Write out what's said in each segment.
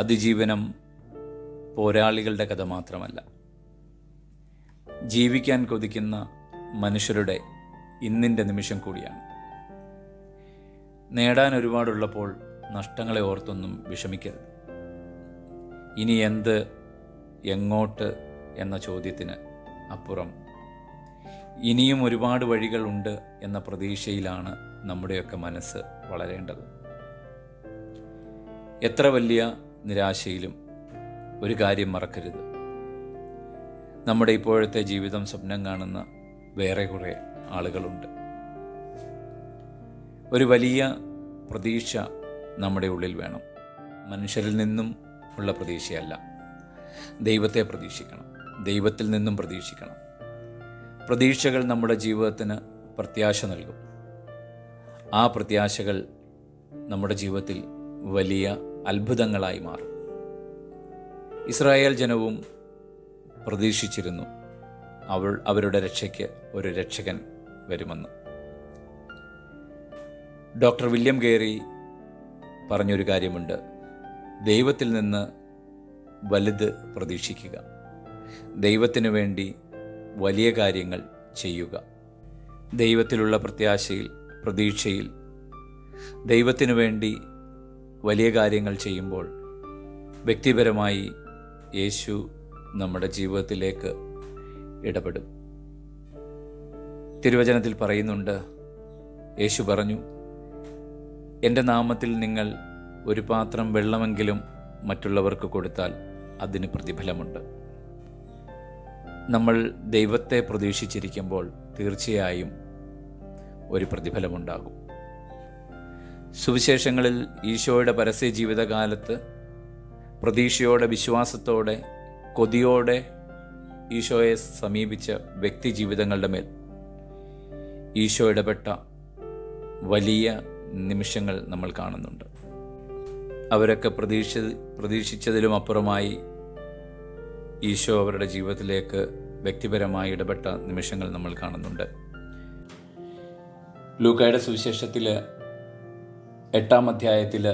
അതിജീവനം പോരാളികളുടെ കഥ മാത്രമല്ല, ജീവിക്കാൻ കൊതിക്കുന്ന മനുഷ്യരുടെ ഇന്നിൻ്റെ നിമിഷം കൂടിയാണ്. നേടാൻ ഒരുപാടുള്ളപ്പോൾ നഷ്ടങ്ങളെ ഓർത്തൊന്നും വിഷമിക്കരുത്. ഇനി എന്ത്, എങ്ങോട്ട് എന്ന ചോദ്യത്തിന് അപ്പുറം ഇനിയും ഒരുപാട് വഴികളുണ്ട് എന്ന പ്രതീക്ഷയിലാണ് നമ്മുടെയൊക്കെ മനസ്സ് വളരേണ്ടത്. എത്ര വലിയ നിരാശയിലും ഒരു കാര്യം മറക്കരുത്: നമ്മുടെ ഇപ്പോഴത്തെ ജീവിതം സ്വപ്നം കാണുന്ന വേറെ കുറേ ആളുകളുണ്ട്. ഒരു വലിയ പ്രതീക്ഷ നമ്മുടെ ഉള്ളിൽ വേണം. മനുഷ്യരിൽ നിന്നും ഉള്ള പ്രതീക്ഷയല്ല, ദൈവത്തെ പ്രതീക്ഷിക്കണം, ദൈവത്തിൽ നിന്നും പ്രതീക്ഷിക്കണം. പ്രതീക്ഷകൾ നമ്മുടെ ജീവിതത്തിന് പ്രത്യാശ നൽകും. ആ പ്രത്യാശകൾ നമ്മുടെ ജീവിതത്തിൽ വലിയ അത്ഭുതങ്ങളായി മാറും. ഇസ്രായേൽ ജനവും പ്രതീക്ഷിച്ചിരുന്നു അവരുടെ രക്ഷയ്ക്ക് ഒരു രക്ഷകൻ വരുമെന്ന്. ഡോക്ടർ വില്യം ഗേറി പറഞ്ഞൊരു കാര്യമുണ്ട്: ദൈവത്തിൽ നിന്ന് വലുത് പ്രതീക്ഷിക്കുക, ദൈവത്തിനു വേണ്ടി വലിയ കാര്യങ്ങൾ ചെയ്യുക. ദൈവത്തിലുള്ള പ്രതീക്ഷയിൽ ദൈവത്തിനു വേണ്ടി വലിയ കാര്യങ്ങൾ ചെയ്യുമ്പോൾ വ്യക്തിപരമായി യേശു നമ്മുടെ ജീവിതത്തിലേക്ക് ഇടപെടും. തിരുവചനത്തിൽ പറയുന്നുണ്ട്, യേശു പറഞ്ഞു, എൻ്റെ നാമത്തിൽ നിങ്ങൾ ഒരു പാത്രം വെള്ളമെങ്കിലും മറ്റുള്ളവർക്ക് കൊടുത്താൽ അതിന് പ്രതിഫലമുണ്ട്. നമ്മൾ ദൈവത്തെ പ്രതീക്ഷിച്ചിരിക്കുമ്പോൾ തീർച്ചയായും ഒരു പ്രതിഫലമുണ്ടാകും. സുവിശേഷങ്ങളിൽ ഈശോയുടെ പരസ്യ ജീവിതകാലത്ത് പ്രതീക്ഷയോടെ, വിശ്വാസത്തോടെ, കൊതിയോടെ ഈശോയെ സമീപിച്ച വ്യക്തി ജീവിതങ്ങളുടെ മേൽ ഈശോ ഇടപെട്ട വലിയ നിമിഷങ്ങൾ നമ്മൾ കാണുന്നുണ്ട്. അവരൊക്കെ പ്രതീക്ഷിച്ചതിലും അപ്പുറമായി ഈശോ അവരുടെ ജീവിതത്തിലേക്ക് വ്യക്തിപരമായി ഇടപെട്ട നിമിഷങ്ങൾ നമ്മൾ കാണുന്നുണ്ട്. ലൂക്കായുടെ സുവിശേഷത്തിൽ 8-ാം അധ്യായത്തിൽ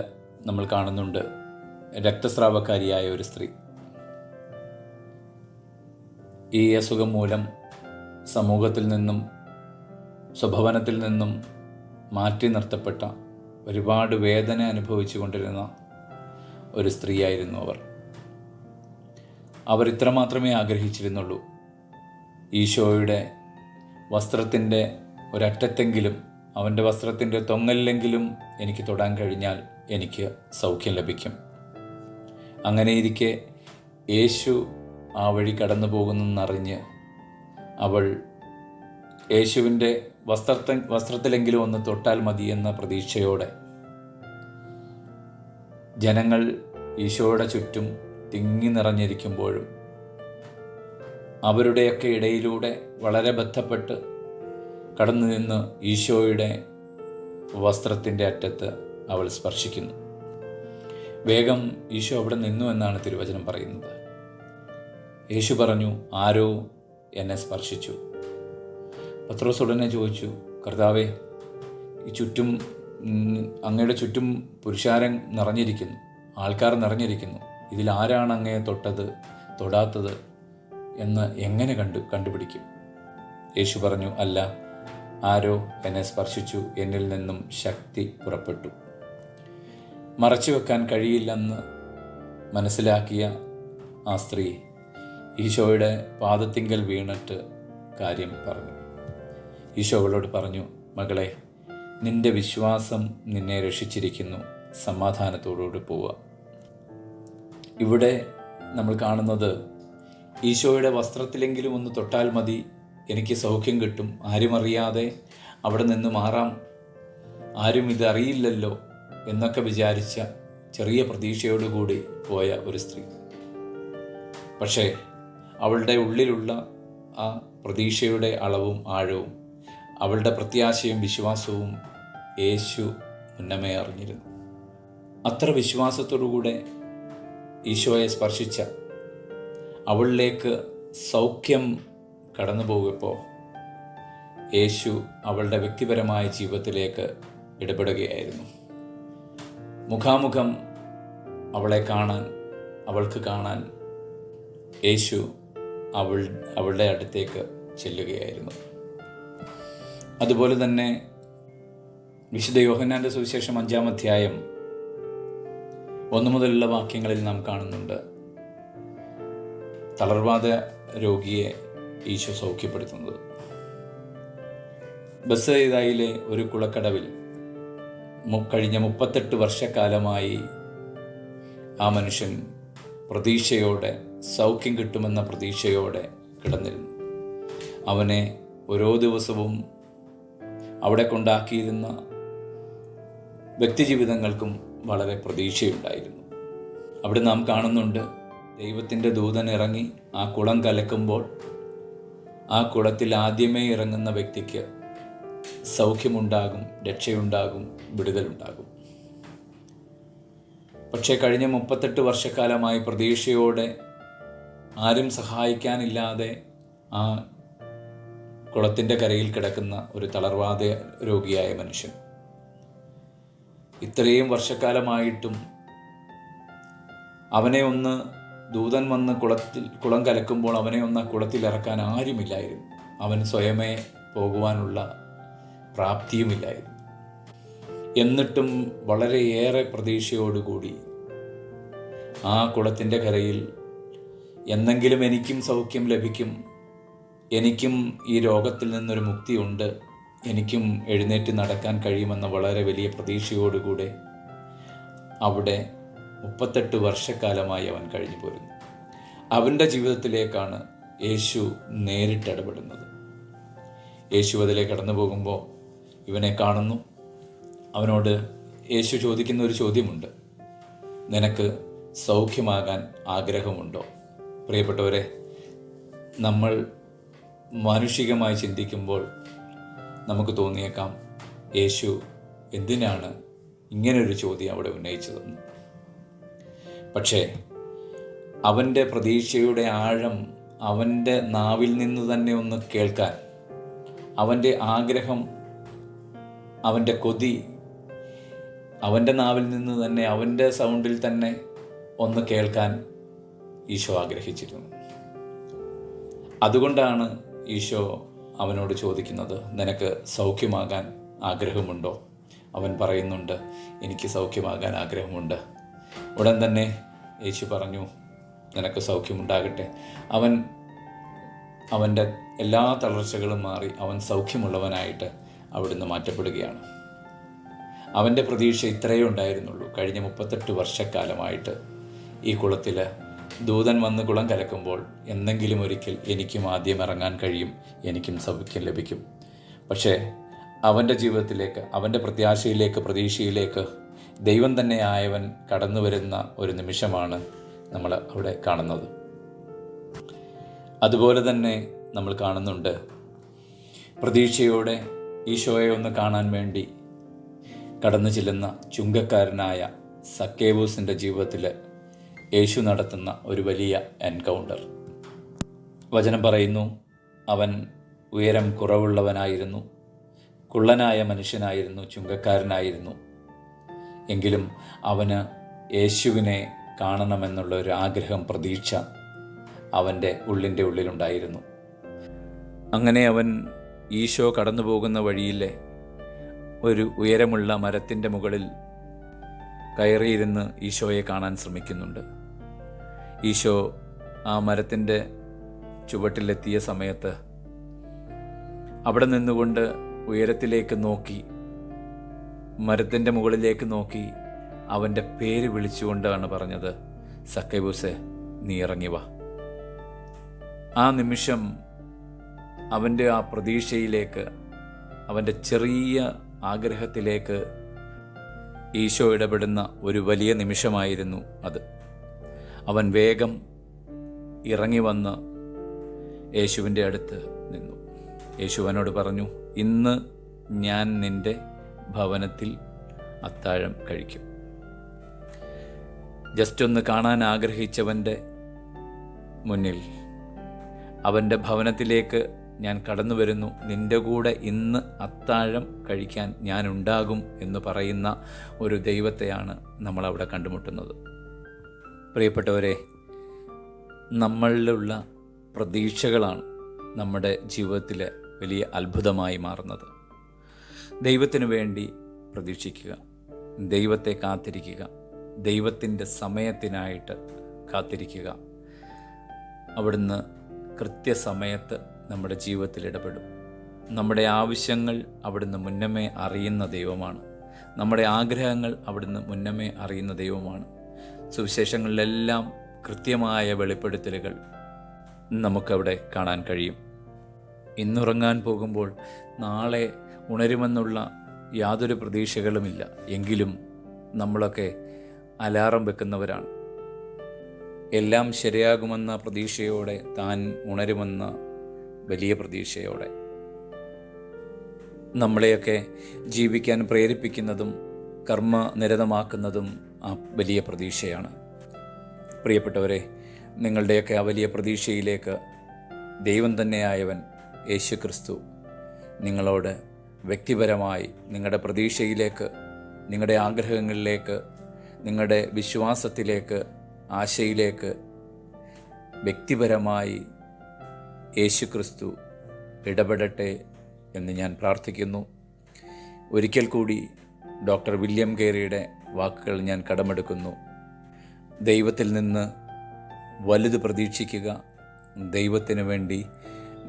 നമ്മൾ കാണുന്നുണ്ട് രക്തസ്രാവക്കാരിയായ ഒരു സ്ത്രീ. ഈ അസുഖം മൂലം സമൂഹത്തിൽ നിന്നും സ്വഭവനത്തിൽ നിന്നും മാറ്റി നിർത്തപ്പെട്ട, ഒരുപാട് വേദന അനുഭവിച്ചു കൊണ്ടിരുന്ന ഒരു സ്ത്രീയായിരുന്നു അവർ ഇത്ര മാത്രമേ ആഗ്രഹിച്ചിരുന്നുള്ളൂ: ഈശോയുടെ വസ്ത്രത്തിൻ്റെ ഒരറ്റത്തെങ്കിലും, അവൻ്റെ വസ്ത്രത്തിൻ്റെ തൊങ്ങലിലെങ്കിലും എനിക്ക് തൊടാൻ കഴിഞ്ഞാൽ എനിക്ക് സൗഖ്യം ലഭിക്കും. അങ്ങനെയിരിക്കെ യേശു ആ വഴി കടന്നു പോകുന്നെന്നറിഞ്ഞ് അവൾ യേശുവിൻ്റെ വസ്ത്രത്തിലെങ്കിലും ഒന്ന് തൊട്ടാൽ മതി എന്ന പ്രതീക്ഷയോടെ ജനങ്ങൾ ഈശോയുടെ ചുറ്റും തിങ്ങി നിറഞ്ഞിരിക്കുമ്പോഴും അവരുടെയൊക്കെ ഇടയിലൂടെ വളരെ ബന്ധപ്പെട്ട് കടന്നു നിന്ന് ഈശോയുടെ വസ്ത്രത്തിൻ്റെ അറ്റത്ത് അവൾ സ്പർശിക്കുന്നു. വേഗം ഈശോ അവിടെ നിന്നു എന്നാണ് തിരുവചനം പറയുന്നത്. യേശു പറഞ്ഞു, ആരോ എന്നെ സ്പർശിച്ചു. പത്രോസ് ഉടനെ ചോദിച്ചു, കർത്താവേ, ഈ അങ്ങയുടെ ചുറ്റും പുരുഷാരം നിറഞ്ഞിരിക്കുന്നു, ആൾക്കാർ നിറഞ്ഞിരിക്കുന്നു, ഇതിലാരാണ് അങ്ങയെ തൊടാത്തത് എന്ന് എങ്ങനെ കണ്ടുപിടിക്കും? യേശു പറഞ്ഞു, അല്ല, ആരോ എന്നെ സ്പർശിച്ചു, എന്നിൽ നിന്നും ശക്തി പുറപ്പെട്ടു. മറച്ചു വെക്കാൻ കഴിയില്ലെന്ന് മനസ്സിലാക്കിയ ആ സ്ത്രീ ഈശോയുടെ പാദത്തിങ്കൽ വീണിട്ട് കാര്യം പറഞ്ഞു. ഈശോ അവളോട് പറഞ്ഞു, മകളെ, നിന്റെ വിശ്വാസം നിന്നെ രക്ഷിച്ചിരിക്കുന്നു, സമാധാനത്തോടുകൂടി പോവുക. ഇവിടെ നമ്മൾ കാണുന്നത്, ഈശോയുടെ വസ്ത്രത്തിലെങ്കിലും ഒന്ന് തൊട്ടാൽ മതി, എനിക്ക് സൗഖ്യം കിട്ടും, ആരും അറിയാതെ അവിടെ നിന്ന് മാറാം, ആരും ഇതറിയില്ലല്ലോ എന്നൊക്കെ വിചാരിച്ച ചെറിയ പ്രതീക്ഷയോടുകൂടി പോയ ഒരു സ്ത്രീ. പക്ഷേ അവളുടെ ഉള്ളിലുള്ള ആ പ്രതീക്ഷയുടെ അളവും ആഴവും, അവളുടെ പ്രത്യാശയും വിശ്വാസവും യേശു മുന്നമേ അറിഞ്ഞിരുന്നു. അത്ര വിശ്വാസത്തോടുകൂടെ ഈശോയെ സ്പർശിച്ച അവളിലേക്ക് സൗഖ്യം കടന്നു പോകുമ്പോൾ യേശു അവളുടെ വ്യക്തിപരമായ ജീവിതത്തിലേക്ക് ഇടപെടുകയായിരുന്നു. മുഖാമുഖം അവൾക്ക് കാണാൻ യേശു അവളുടെ അടുത്തേക്ക് ചെല്ലുകയായിരുന്നു. അതുപോലെ തന്നെ വിശുദ്ധ യോഹന്നാൻ്റെ സുവിശേഷം 5-ാം അധ്യായം 1 മുതലുള്ള വാക്യങ്ങളിൽ നാം കാണുന്നുണ്ട്, തളർവാദ രോഗിയെ ഈശോ സൗഖ്യപ്പെടുത്തുന്നത്. ബെത്സയിദയിലെ ഒരു കുളക്കടവിൽ കഴിഞ്ഞ 38 വർഷക്കാലമായി ആ മനുഷ്യൻ പ്രതീക്ഷയോടെ, സൗഖ്യം കിട്ടുമെന്ന പ്രതീക്ഷയോടെ കിടന്നിരുന്നു. അവനെ ഓരോ ദിവസവും അവിടെ കൊണ്ടാക്കിയിരുന്ന വ്യക്തിജീവിതങ്ങൾക്കും വളരെ പ്രതീക്ഷയുണ്ടായിരുന്നു. അവിടെ നാം കാണുന്നുണ്ട്, ദൈവത്തിൻ്റെ ദൂതൻ ഇറങ്ങി ആ കുളം കലക്കുമ്പോൾ ആ കുളത്തിൽ ആദ്യമേ ഇറങ്ങുന്ന വ്യക്തിക്ക് സൗഖ്യമുണ്ടാകും, രക്ഷയുണ്ടാകും, വിടുതലുണ്ടാകും. പക്ഷേ കഴിഞ്ഞ 38 വർഷക്കാലമായി പ്രതീക്ഷയോടെ ആരും സഹായിക്കാനില്ലാതെ ആ കുളത്തിൻ്റെ കരയിൽ കിടക്കുന്ന ഒരു തളർവാദ രോഗിയായ മനുഷ്യൻ, ഇത്രയും വർഷക്കാലമായിട്ടും അവനെ ഒന്ന് ദൂതൻ വന്ന് കുളം കലക്കുമ്പോൾ അവനെ ഒന്ന് കുളത്തിൽ ഇറക്കാൻ ആരുമില്ലായിരുന്നു. അവൻ സ്വയമേ പോകുവാനുള്ള പ്രാപ്തിയുമില്ലായിരുന്നു. എന്നിട്ടും വളരെയേറെ പ്രതീക്ഷയോടുകൂടി ആ കുളത്തിൻ്റെ കരയിൽ എന്നെങ്കിലും എനിക്കും സൗഖ്യം ലഭിക്കും, എനിക്കും ഈ രോഗത്തിൽ നിന്നൊരു മുക്തിയുണ്ട്, എനിക്കും എഴുന്നേറ്റ് നടക്കാൻ കഴിയുമെന്ന വളരെ വലിയ പ്രതീക്ഷയോടുകൂടെ അവിടെ 38 വർഷക്കാലമായി അവൻ കഴിഞ്ഞു പോരുന്നു. അവൻ്റെ ജീവിതത്തിലേക്കാണ് യേശു നേരിട്ടിടപെടുന്നത്. യേശു അതിലേക്ക് കടന്നു പോകുമ്പോൾ ഇവനെ കാണുന്നു. അവനോട് യേശു ചോദിക്കുന്ന ഒരു ചോദ്യമുണ്ട്, നിനക്ക് സൗഖ്യമാകാൻ ആഗ്രഹമുണ്ടോ? പ്രിയപ്പെട്ടവരെ, നമ്മൾ മാനുഷികമായി ചിന്തിക്കുമ്പോൾ നമുക്ക് തോന്നിയേക്കാം, യേശു എന്തിനാണ് ഇങ്ങനൊരു ചോദ്യം അവിടെ ഉന്നയിച്ചതെന്ന്. പക്ഷേ അവൻ്റെ പ്രതീക്ഷയുടെ ആഴം അവൻ്റെ നാവിൽ നിന്ന് തന്നെ ഒന്ന് കേൾക്കാൻ, അവൻ്റെ ആഗ്രഹം, അവൻ്റെ കൊതി അവൻ്റെ നാവിൽ നിന്ന് തന്നെ, അവൻ്റെ സൗണ്ടിൽ തന്നെ ഒന്ന് കേൾക്കാൻ ഈശോ ആഗ്രഹിച്ചിരുന്നു. അതുകൊണ്ടാണ് ഈശോ അവനോട് ചോദിക്കുന്നത്, നിനക്ക് സൗഖ്യമാകാൻ ആഗ്രഹമുണ്ടോ? അവൻ പറയുന്നുണ്ട്, എനിക്ക് സൗഖ്യമാകാൻ ആഗ്രഹമുണ്ട്. ഉടൻ തന്നെ യേശു പറഞ്ഞു, നിനക്ക് സൗഖ്യമുണ്ടാകട്ടെ. അവൻ്റെ എല്ലാ തളർച്ചകളും മാറി അവൻ സൗഖ്യമുള്ളവനായിട്ട് അവിടുന്ന് മാറ്റപ്പെടുകയാണ്. അവൻ്റെ പ്രതീക്ഷ ഇത്രയേ ഉണ്ടായിരുന്നുള്ളൂ. കഴിഞ്ഞ 38 വർഷക്കാലമായിട്ട് ഈ കുളത്തിൽ ദൂതൻ വന്ന് കുളം കലക്കുമ്പോൾ എന്തെങ്കിലും ഒരിക്കൽ എനിക്കും ആദ്യം ഇറങ്ങാൻ കഴിയും, എനിക്കും സൗഖ്യം ലഭിക്കും. പക്ഷേ അവൻ്റെ ജീവിതത്തിലേക്ക്, അവൻ്റെ പ്രത്യാശയിലേക്ക്, പ്രതീക്ഷയിലേക്ക് ദൈവം തന്നെ ആയവൻ കടന്നു വരുന്ന ഒരു നിമിഷമാണ് നമ്മൾ അവിടെ കാണുന്നത്. അതുപോലെ തന്നെ നമ്മൾ കാണുന്നുണ്ട്, പ്രതീക്ഷയോടെ ഈശോയെ ഒന്ന് കാണാൻ വേണ്ടി കടന്നു ചെല്ലുന്ന ചുങ്കക്കാരനായ സക്കേവൂസിൻ്റെ ജീവിതത്തിൽ യേശു നടത്തുന്ന ഒരു വലിയ എൻകൗണ്ടർ. വചനം പറയുന്നു, അവൻ ഉയരം കുറവുള്ളവനായിരുന്നു, കുള്ളനായ മനുഷ്യനായിരുന്നു, ചുങ്കക്കാരനായിരുന്നു. എങ്കിലും അവന് യേശുവിനെ കാണണമെന്നുള്ള ഒരു ആഗ്രഹം, പ്രതീക്ഷ അവൻ്റെ ഉള്ളിലുണ്ടായിരുന്നു. അങ്ങനെ അവൻ ഈശോ കടന്നു പോകുന്ന വഴിയിലെ ഒരു ഉയരമുള്ള മരത്തിൻ്റെ മുകളിൽ കയറിയിരുന്ന് ഈശോയെ കാണാൻ ശ്രമിക്കുന്നുണ്ട്. ഈശോ ആ മരത്തിൻ്റെ ചുവട്ടിലെത്തിയ സമയത്ത് അവിടെ നിന്നുകൊണ്ട് ഉയരത്തിലേക്ക് നോക്കി, മരത്തിൻ്റെ മുകളിലേക്ക് നോക്കി അവൻ്റെ പേര് വിളിച്ചുകൊണ്ടാണ് പറഞ്ഞത്, സക്കേവൂസേ, നീ ഇറങ്ങി വാ. ആ നിമിഷം അവൻ്റെ ആ പ്രതീക്ഷയിലേക്ക്, അവൻ്റെ ചെറിയ ആഗ്രഹത്തിലേക്ക് ഈശോ ഇടപെടുന്ന ഒരു വലിയ നിമിഷമായിരുന്നു അത്. അവൻ വേഗം ഇറങ്ങി വന്ന് യേശുവിൻ്റെ അടുത്ത് നിന്നു. യേശു അവനോട് പറഞ്ഞു, ഇന്ന് ഞാൻ നിൻ്റെ ഭവനത്തിൽ അത്താഴം കഴിക്കും. ജസ്റ്റ് ഒന്ന് കാണാൻ ആഗ്രഹിച്ചവൻ്റെ മുന്നിൽ, അവൻ്റെ ഭവനത്തിലേക്ക് ഞാൻ കടന്നു വരുന്നു, നിൻ്റെ കൂടെ ഇന്ന് അത്താഴം കഴിക്കാൻ ഞാൻ ഉണ്ടാകും എന്ന് പറയുന്ന ഒരു ദൈവത്തെയാണ് നമ്മളവിടെ കണ്ടുമുട്ടുന്നത്. പ്രിയപ്പെട്ടവരെ, നമ്മളിലുള്ള പ്രതീക്ഷകളാണ് നമ്മുടെ ജീവിതത്തിലെ വലിയ അത്ഭുതമായി മാറുന്നത്. ദൈവത്തിനു വേണ്ടി പ്രതീക്ഷിക്കുക, ദൈവത്തെ കാത്തിരിക്കുക, ദൈവത്തിൻ്റെ സമയത്തിനായിട്ട് കാത്തിരിക്കുക. അവിടുന്ന് കൃത്യസമയത്ത് നമ്മുടെ ജീവിതത്തിൽ ഇടപെടും. നമ്മുടെ ആവശ്യങ്ങൾ അവിടുന്ന് മുന്നമേ അറിയുന്ന ദൈവമാണ്. നമ്മുടെ ആഗ്രഹങ്ങൾ അവിടുന്ന് മുന്നമേ അറിയുന്ന ദൈവമാണ്. സുവിശേഷങ്ങളിലെല്ലാം കൃത്യമായ വെളിപ്പെടുത്തലുകൾ നമുക്കവിടെ കാണാൻ കഴിയും. ഇന്നുറങ്ങാൻ പോകുമ്പോൾ നാളെ ഉണരുമെന്നുള്ള യാതൊരു പ്രതീക്ഷകളുമില്ല. എങ്കിലും നമ്മളൊക്കെ അലാറം വെക്കുന്നവരാണ്. എല്ലാം ശരിയാകുമെന്ന പ്രതീക്ഷയോടെ, താൻ ഉണരുമെന്ന വലിയ പ്രതീക്ഷയോടെ. നമ്മളെയൊക്കെ ജീവിക്കാൻ പ്രേരിപ്പിക്കുന്നതും കർമ്മനിരതമാക്കുന്നതും ആ വലിയ പ്രതീക്ഷയാണ്. പ്രിയപ്പെട്ടവരെ, നിങ്ങളുടെയൊക്കെ ആ വലിയ പ്രതീക്ഷയിലേക്ക് ദൈവം തന്നെയായവൻ യേശുക്രിസ്തു നിങ്ങളോട് വ്യക്തിപരമായി നിങ്ങളുടെ പ്രതീക്ഷയിലേക്ക്, നിങ്ങളുടെ ആഗ്രഹങ്ങളിലേക്ക്, നിങ്ങളുടെ വിശ്വാസത്തിലേക്ക്, ആശയിലേക്ക് വ്യക്തിപരമായി യേശുക്രിസ്തു ഇടപെടട്ടെ എന്ന് ഞാൻ പ്രാർത്ഥിക്കുന്നു. ഒരിക്കൽ കൂടി ഡോക്ടർ വില്യം കേറിയുടെ വാക്കുകൾ ഞാൻ കടമെടുക്കുന്നു. ദൈവത്തിൽ നിന്ന് വലുത് പ്രതീക്ഷിക്കുക, ദൈവത്തിന് വേണ്ടി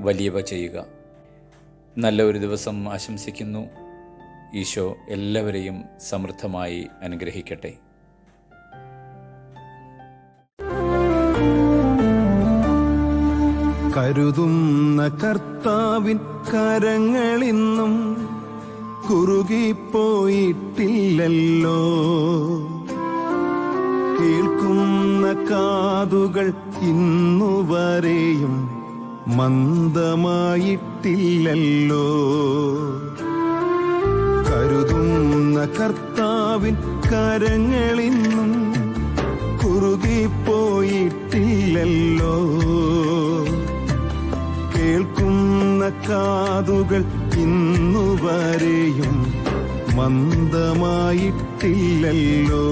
വലിയവ ചെയ്യുക. നല്ല ഒരു ദിവസം ആശംസിക്കുന്നു. ഈശോ എല്ലാവരെയും സമൃദ്ധമായി അനുഗ്രഹിക്കട്ടെ. കരുതുന്ന കർത്താവിൻ കരങ്ങളിന്നും കുറുകിപ്പോയിട്ടില്ലല്ലോ. കേൾക്കുന്ന കാതുകൾ ഇന്നുവരെയും മന്ദമായിട്ടില്ലല്ലോ. കരുതുന്ന കർത്താവിൻ കരങ്ങളിന്നും കുറുകിപ്പോയിട്ടില്ലല്ലോ. കേൾക്കുന്ന കാതുകൾ ഇന്നുവരെയും മന്ദമായിട്ടില്ലല്ലോ.